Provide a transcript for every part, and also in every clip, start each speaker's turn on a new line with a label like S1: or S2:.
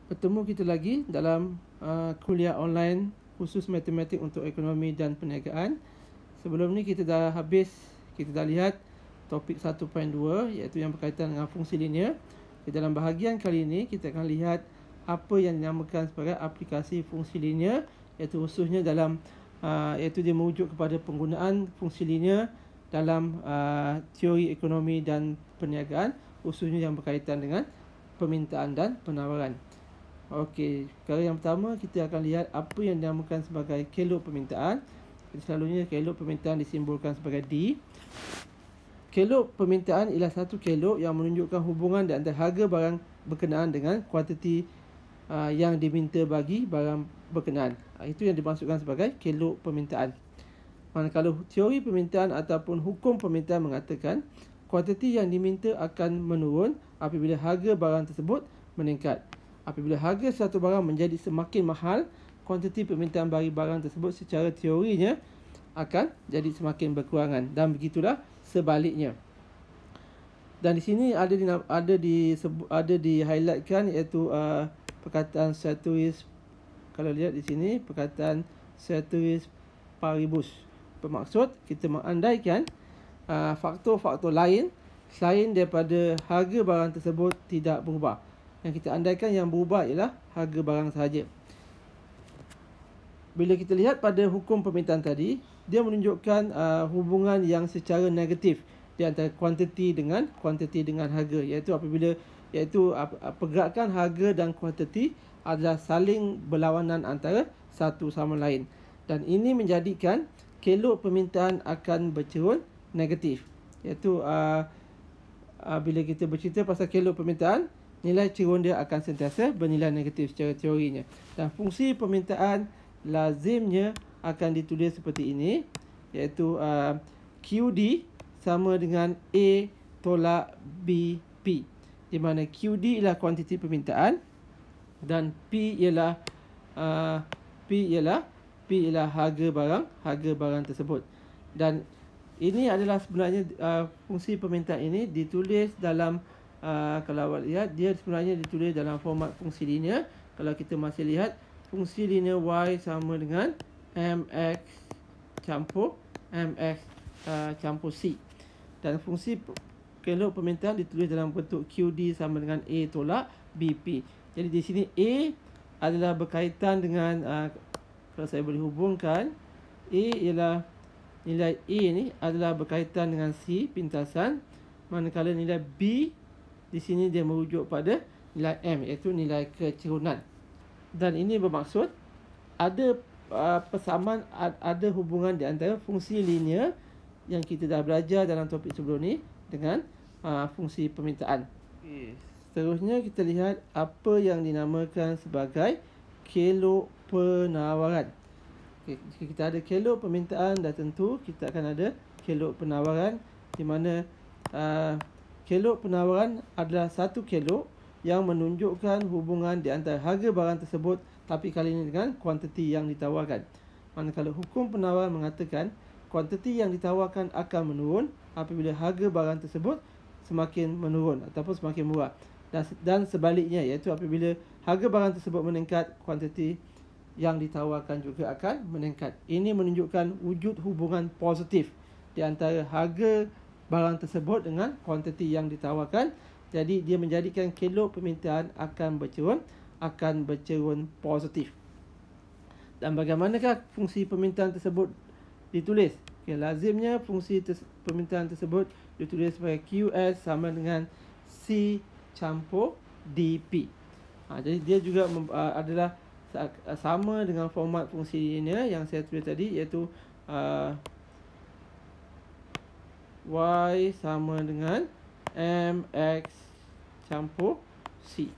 S1: Bertemu kita lagi dalam kuliah online khusus matematik untuk ekonomi dan perniagaan. Sebelum ni kita dah lihat topik 1.2 iaitu yang berkaitan dengan fungsi linear. Dalam bahagian kali ini kita akan lihat apa yang dinamakan sebagai aplikasi fungsi linear, iaitu khususnya dalam iaitu dia merujuk kepada penggunaan fungsi linear dalam teori ekonomi dan perniagaan, khususnya yang berkaitan dengan permintaan dan penawaran. Okey, perkara yang pertama kita akan lihat apa yang dinamakan sebagai kelok permintaan. Selalunya kelok permintaan disimbolkan sebagai D. Kelok permintaan ialah satu kelok yang menunjukkan hubungan di antara harga barang berkenaan dengan kuantiti yang diminta bagi barang berkenaan. Itu yang dimaksudkan sebagai kelok permintaan. Manakala teori permintaan ataupun hukum permintaan mengatakan kuantiti yang diminta akan menurun apabila harga barang tersebut meningkat. Apabila harga satu barang menjadi semakin mahal, kuantiti permintaan bagi barang tersebut secara teorinya akan jadi semakin berkurangan, dan begitulah sebaliknya. Dan di sini ada di highlightkan iaitu perkataan ceteris. Kalau lihat di sini perkataan ceteris paribus, bermaksud kita mengandaikan faktor-faktor lain selain daripada harga barang tersebut tidak berubah. Yang kita andaikan yang berubah ialah harga barang sahaja. Bila kita lihat pada hukum permintaan tadi, dia menunjukkan hubungan yang secara negatif di antara kuantiti dengan harga, iaitu apabila pergerakan harga dan kuantiti adalah saling berlawanan antara satu sama lain, dan ini menjadikan kelok permintaan akan bercerun negatif. Iaitu bila kita bercerita pasal kelok permintaan, nilai cerun dia akan sentiasa bernilai negatif secara teorinya. Dan fungsi permintaan lazimnya akan ditulis seperti ini, iaitu QD sama dengan A tolak BP, di mana QD ialah kuantiti permintaan dan P ialah harga barang tersebut. Dan ini adalah sebenarnya fungsi permintaan ini ditulis dalam kalau awak lihat, dia sebenarnya ditulis dalam format fungsi linear. Kalau kita masih lihat, fungsi linear Y sama dengan MX campur C. Dan fungsi kelok permintaan ditulis dalam bentuk QD sama dengan A tolak BP. Jadi di sini A adalah berkaitan dengan kalau saya boleh hubungkan, A ialah nilai A ni adalah berkaitan dengan C pintasan, manakala nilai B di sini dia merujuk pada nilai M, iaitu nilai kecerunan. Dan ini bermaksud ada persamaan, ada hubungan di antara fungsi linear yang kita dah belajar dalam topik sebelum ni dengan fungsi permintaan. Seterusnya kita lihat apa yang dinamakan sebagai kelok penawaran. Jika kita ada kelok permintaan, dah tentu kita akan ada kelok penawaran, di mana kelok penawaran adalah satu kelok yang menunjukkan hubungan di antara harga barang tersebut, tapi kali ini dengan kuantiti yang ditawarkan. Manakala hukum penawaran mengatakan kuantiti yang ditawarkan akan menurun apabila harga barang tersebut semakin menurun ataupun semakin murah, dan sebaliknya, iaitu apabila harga barang tersebut meningkat, kuantiti yang ditawarkan juga akan meningkat. Ini menunjukkan wujud hubungan positif di antara harga barang tersebut dengan kuantiti yang ditawarkan. Jadi dia menjadikan kelok permintaan akan bercerun positif. Dan bagaimanakah fungsi permintaan tersebut ditulis? Lazimnya fungsi permintaan tersebut ditulis sebagai QS sama dengan C campur DP. Jadi dia juga adalah sama dengan format fungsi linear yang saya tulis tadi, iaitu Y sama dengan MX campur C.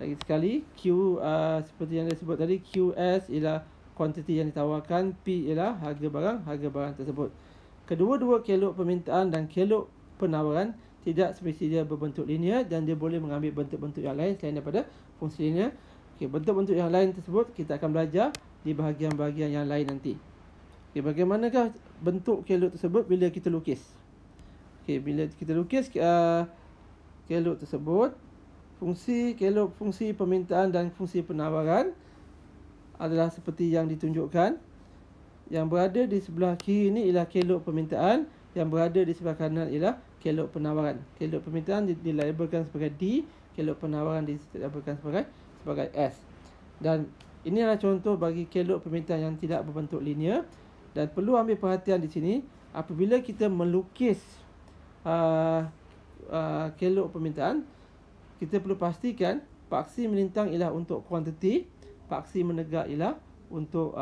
S1: Lagi sekali, Q seperti yang saya sebut tadi, QS ialah kuantiti yang ditawarkan, P ialah harga barang tersebut. Kedua-dua kelok permintaan dan kelok penawaran tidak semestinya berbentuk linear, dan dia boleh mengambil bentuk-bentuk yang lain selain daripada fungsi linear. Bentuk-bentuk yang lain tersebut kita akan belajar di bahagian-bahagian yang lain nanti. Bagaimanakah bentuk kelok tersebut bila kita lukis? Bila kita lukis kelok tersebut, fungsi kelok fungsi permintaan dan fungsi penawaran adalah seperti yang ditunjukkan. Yang berada di sebelah kiri ini ialah kelok permintaan, yang berada di sebelah kanan ialah kelok penawaran. Kelok permintaan dilabelkan sebagai D, kelok penawaran dilabelkan sebagai S. Dan ini adalah contoh bagi kelok permintaan yang tidak berbentuk linear. Dan perlu ambil perhatian di sini, apabila kita melukis kelok permintaan, kita perlu pastikan paksi melintang ialah untuk kuantiti, paksi menegak ialah untuk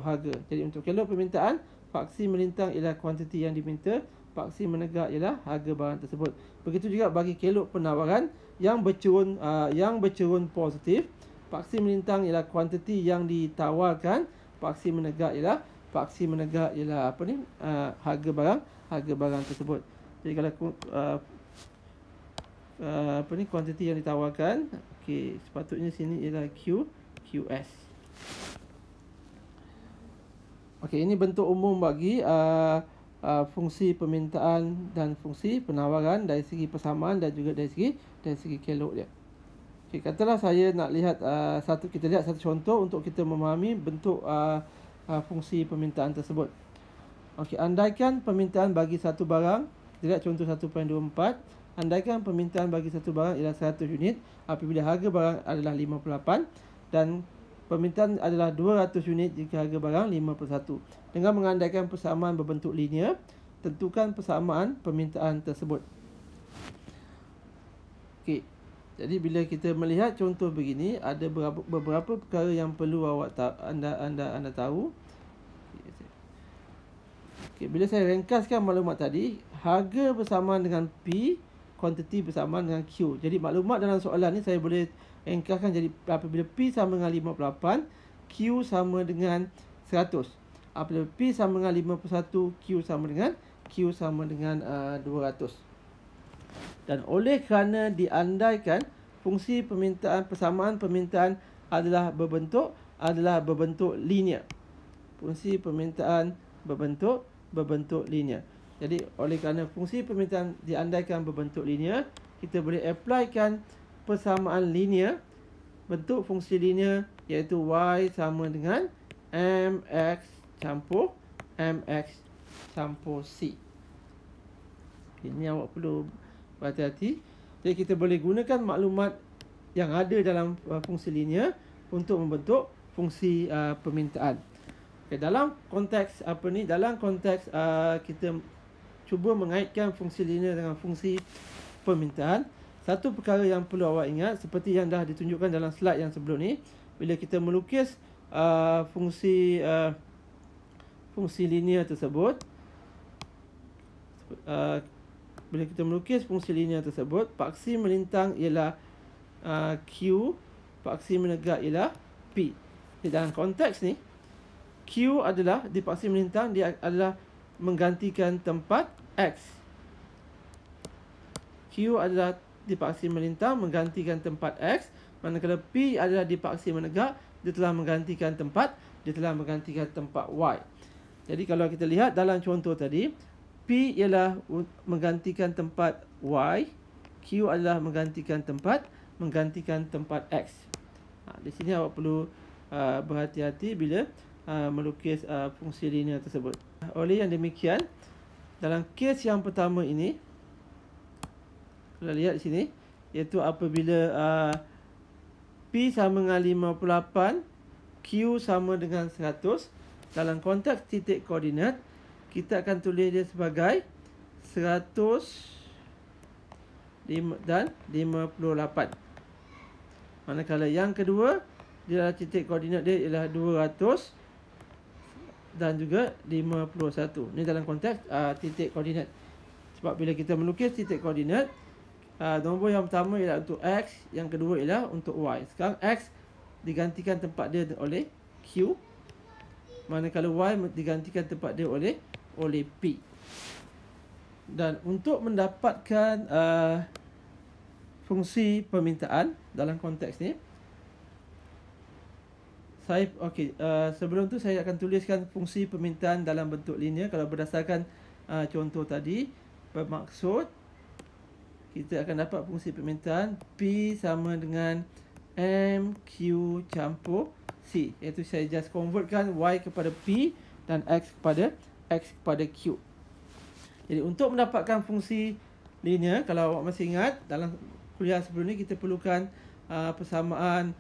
S1: harga. Jadi untuk kelok permintaan, paksi melintang ialah kuantiti yang diminta, paksi menegak ialah harga barang tersebut. Begitu juga bagi kelok penawaran yang bercerun positif, paksi melintang ialah kuantiti yang ditawarkan, paksi menegak ialah harga barang tersebut. Jadi kalau kuantiti yang ditawarkan, okey, sepatutnya sini ialah QS. Okey, ini bentuk umum bagi fungsi permintaan dan fungsi penawaran dari segi persamaan dan juga dari segi kelok dia. Okey, katalah saya nak lihat kita lihat satu contoh untuk kita memahami bentuk fungsi permintaan tersebut. Okey, andaikan permintaan bagi satu barang, kita lihat contoh 1.24. Andaikan permintaan bagi satu barang ialah 100 unit apabila harga barang adalah 58 dan permintaan adalah 200 unit jika harga barang 51. Dengan mengandaikan persamaan berbentuk linear, tentukan persamaan permintaan tersebut. Okey. Jadi bila kita melihat contoh begini, ada beberapa perkara yang perlu anda tahu. Okey, bila saya ringkaskan maklumat tadi, harga bersamaan dengan P, kuantiti bersamaan dengan Q. Jadi maklumat dalam soalan ni saya boleh ringkaskan jadi apabila P sama dengan 58, Q sama dengan 100. Apabila P sama dengan 51, Q sama dengan 200. Dan oleh kerana diandaikan fungsi persamaan permintaan adalah berbentuk linear. Fungsi permintaan berbentuk linear. Jadi oleh kerana fungsi permintaan diandaikan berbentuk linear, kita boleh applykan persamaan linear, bentuk fungsi linear iaitu Y sama dengan MX campur C. Ini awak perlu berhati-hati. Jadi kita boleh gunakan maklumat yang ada dalam fungsi linear untuk membentuk fungsi permintaan. Okay, dalam konteks kita cuba mengaitkan fungsi linear dengan fungsi permintaan, satu perkara yang perlu awak ingat seperti yang dah ditunjukkan dalam slide yang sebelum ni, bila kita melukis fungsi linear tersebut, paksi melintang ialah Q, paksi menegak ialah P. Jadi dalam konteks ni, Q adalah di paksi melintang, dia adalah menggantikan tempat X. Q adalah di paksi melintang menggantikan tempat X, manakala P adalah di paksi menegak, dia telah menggantikan tempat Y. Jadi kalau kita lihat dalam contoh tadi, P ialah menggantikan tempat Y, Q adalah menggantikan tempat X. Di sini awak perlu berhati-hati bila melukis fungsi linear tersebut. Oleh yang demikian, dalam kes yang pertama ini, kita lihat di sini, iaitu apabila P sama dengan 58, Q sama dengan 100, dalam konteks titik koordinat, kita akan tulis dia sebagai 100 dan 58. Manakala yang kedua, dia adalah titik koordinat dia ialah 200 dan juga 51. Ini dalam konteks titik koordinat. Sebab bila kita melukis titik koordinat, nombor yang pertama ialah untuk X, yang kedua ialah untuk Y. Sekarang X digantikan tempat dia oleh Q, manakala Y digantikan tempat dia oleh P. Dan untuk mendapatkan fungsi permintaan dalam konteks ni, sebelum tu saya akan tuliskan fungsi permintaan dalam bentuk linear. Kalau berdasarkan contoh tadi, bermaksud kita akan dapat fungsi permintaan P sama dengan MQ campur C. Iaitu saya just convertkan Y kepada P dan X kepada Q. Jadi untuk mendapatkan fungsi linear, kalau awak masih ingat, dalam kuliah sebelum ni kita perlukan persamaan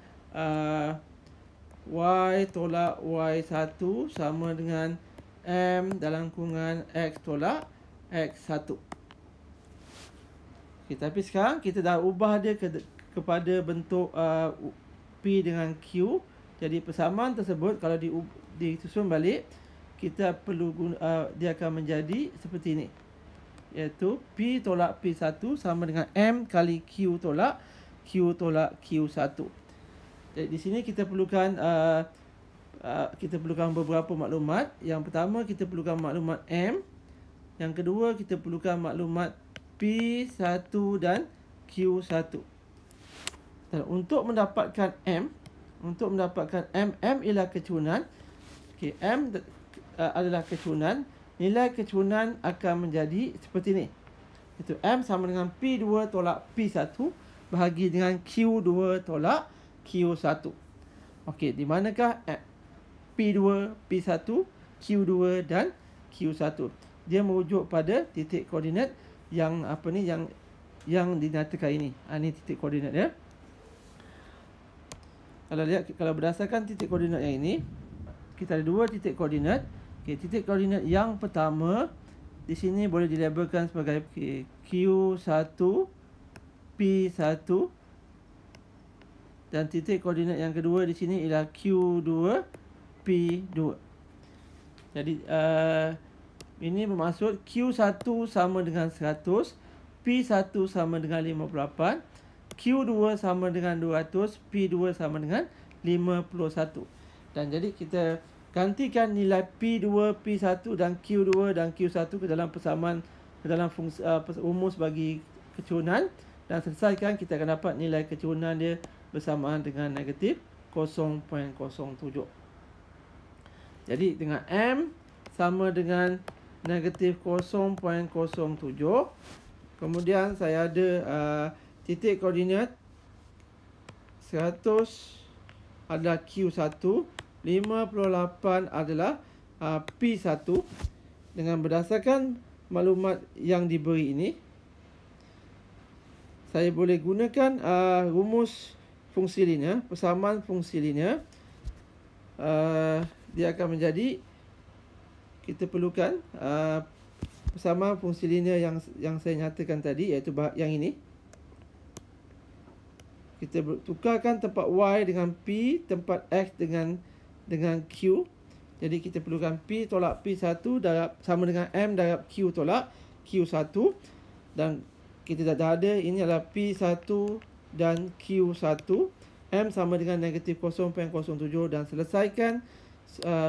S1: Y tolak Y1 sama dengan M dalam kurungan X tolak X1. Okay, tapi sekarang kita dah ubah dia kepada bentuk P dengan Q. Jadi persamaan tersebut kalau disusun balik, kita perlu dia akan menjadi seperti ini. Iaitu P tolak P1 sama dengan M kali Q tolak Q1. Jadi di sini kita perlukan beberapa maklumat. Yang pertama kita perlukan maklumat M. Yang kedua kita perlukan maklumat P1 dan Q1. Dan untuk mendapatkan M ialah kecunan. Okey, M adalah kecunan. Nilai kecunan akan menjadi seperti ini. Itu M sama dengan P2 tolak P1 bahagi dengan Q2 tolak Q1. Okey, di manakah P2, P1, Q2 dan Q1? Dia merujuk pada titik koordinat yang yang dinyatakan ini. Ini titik koordinat dia. Kalau berdasarkan titik koordinat yang ini, kita ada dua titik koordinat. Okey, titik koordinat yang pertama di sini boleh dilabelkan sebagai Q1 P1 dan titik koordinat yang kedua di sini ialah Q2 P2. Jadi ini bermaksud Q1 sama dengan 100, P1 sama dengan 58, Q2 sama dengan 200, P2 sama dengan 51. Dan jadi kita gantikan nilai P2, P1 dan Q2 dan Q1 ke dalam persamaan, ke dalam fungsi rumus bagi kecunan, dan selesaikan, kita akan dapat nilai kecunan dia bersamaan dengan negatif 0.07. Jadi dengan M sama dengan negatif 0.07. Kemudian saya ada titik koordinat 100 adalah Q1, 58 adalah P1. Dengan berdasarkan maklumat yang diberi ini, saya boleh gunakan rumus fungsi linear, persamaan fungsi linear. Dia akan menjadi, kita perlukan persamaan fungsi linear yang saya nyatakan tadi, iaitu yang ini. Kita tukarkan tempat Y dengan P, tempat X dengan Q. Jadi kita perlukan P tolak P1 sama dengan M darab Q tolak Q1. Dan kita dah ada, ini adalah P1 dan Q1. M sama dengan negatif 0.07. Dan selesaikan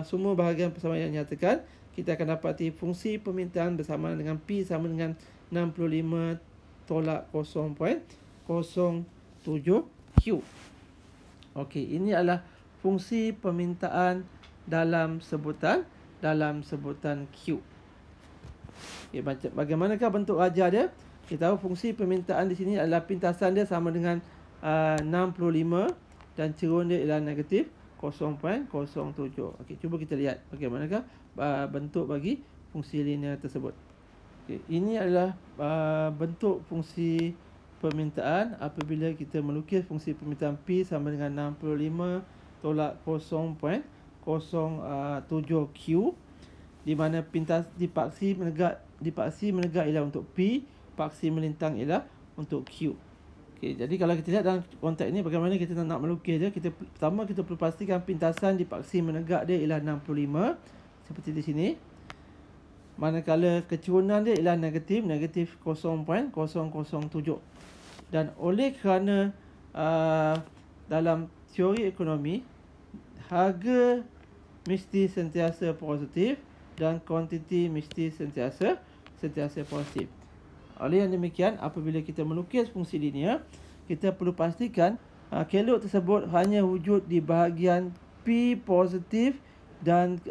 S1: semua bahagian persamaan yang nyatakan, kita akan dapati fungsi permintaan bersamaan dengan P sama dengan 65 tolak 0.07Q. Okey, ini adalah fungsi permintaan dalam sebutan Q. Okay, bagaimanakah bentuk raja dia? Kita tahu fungsi permintaan di sini adalah pintasan dia sama dengan 65 dan cerun dia ialah negatif 0.07. Okey, cuba kita lihat bagaimanakah bentuk bagi fungsi linear tersebut. Okey, ini adalah bentuk fungsi permintaan apabila kita melukis fungsi permintaan P sama dengan 65 tolak 0.07Q, di mana pintas dipaksi menegak ialah untuk P, paksi melintang ialah untuk Q. Okey, jadi kalau kita lihat dalam konteks ini, bagaimana kita nak melukis dia, pertama kita perlu pastikan pintasan dipaksi menegak dia ialah 65 seperti di sini. Manakala kecurunan dia ialah negatif 0.007. Dan oleh kerana dalam teori ekonomi, harga mesti sentiasa positif dan kuantiti mesti sentiasa positif. Oleh yang demikian, apabila kita melukis fungsi linear, kita perlu pastikan kelok tersebut hanya wujud di bahagian P positif dan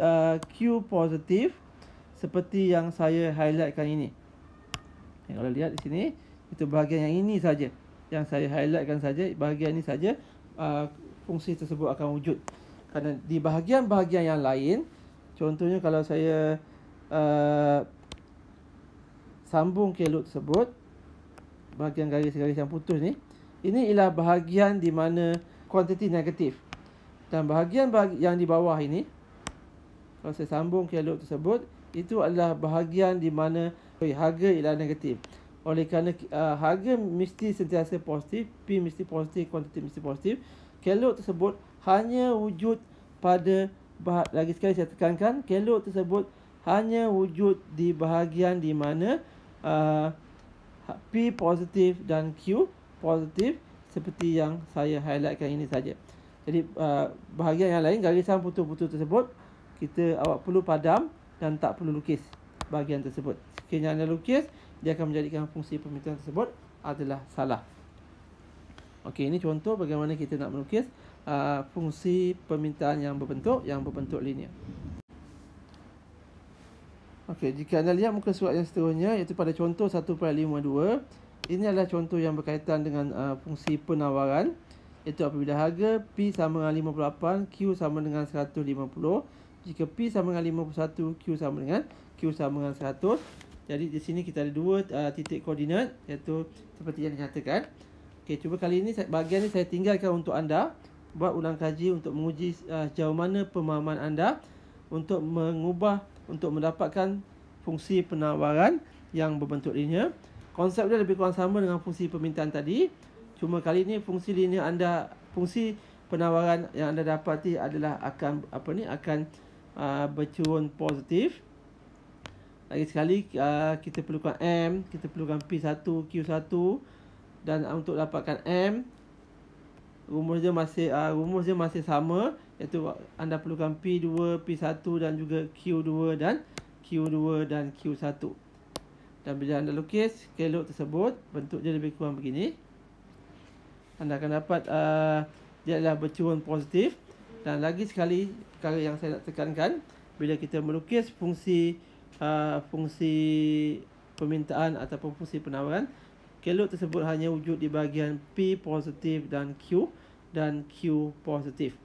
S1: Q positif, seperti yang saya highlightkan ini. Kalau lihat di sini, Itu bahagian yang ini saja yang saya highlightkan saja, bahagian ini saja fungsi tersebut akan wujud. Kerana di bahagian-bahagian yang lain, contohnya kalau saya sambung kelok tersebut, bahagian garis-garis yang putus ni, ini ialah bahagian di mana kuantiti negatif. Dan bahagian yang di bawah ini, kalau saya sambung kelok tersebut, itu adalah bahagian di mana harga ialah negatif. Oleh kerana harga mesti sentiasa positif, P mesti positif, kuantiti mesti positif, kelok tersebut hanya wujud pada, lagi sekali saya tekankan, kelok tersebut hanya wujud di bahagian di mana P positif dan Q positif, seperti yang saya highlightkan ini saja. Jadi bahagian yang lain, garisan putus-putus tersebut, awak perlu padam dan tak perlu lukis bahagian tersebut. Sekiranya anda lukis, dia akan menjadikan fungsi permintaan tersebut adalah salah. Okey, ini contoh bagaimana kita nak melukis fungsi permintaan yang berbentuk linear. Okey, jika anda lihat muka surat yang seterusnya, iaitu pada contoh 1/52, ini adalah contoh yang berkaitan dengan fungsi penawaran, iaitu apabila harga P sama dengan 58, Q sama dengan 150. Jika P sama dengan 51, Q sama dengan 100. Jadi di sini kita ada dua titik koordinat, iaitu seperti yang dinyatakan. Okey, cuba kali ini bahagian ini saya tinggalkan untuk anda buat ulang kaji untuk menguji sejauh mana pemahaman anda untuk mendapatkan fungsi penawaran yang berbentuk linear. Konsep dia lebih kurang sama dengan fungsi permintaan tadi. Cuma kali ini fungsi penawaran yang anda dapati adalah akan bercurun positif. Lagi sekali kita perlukan M, kita perlukan P1, Q1, dan untuk dapatkan M, rumus dia masih sama, iaitu anda perlukan P2, P1 dan juga Q2 dan Q1. Dan bila anda lukis kelok tersebut, bentuk dia lebih kurang begini. Anda akan dapat dia adalah bercurun positif. Dan lagi sekali, perkara yang saya nak tekankan, bila kita melukis fungsi permintaan ataupun fungsi penawaran, kelok tersebut hanya wujud di bahagian P positif dan Q positif.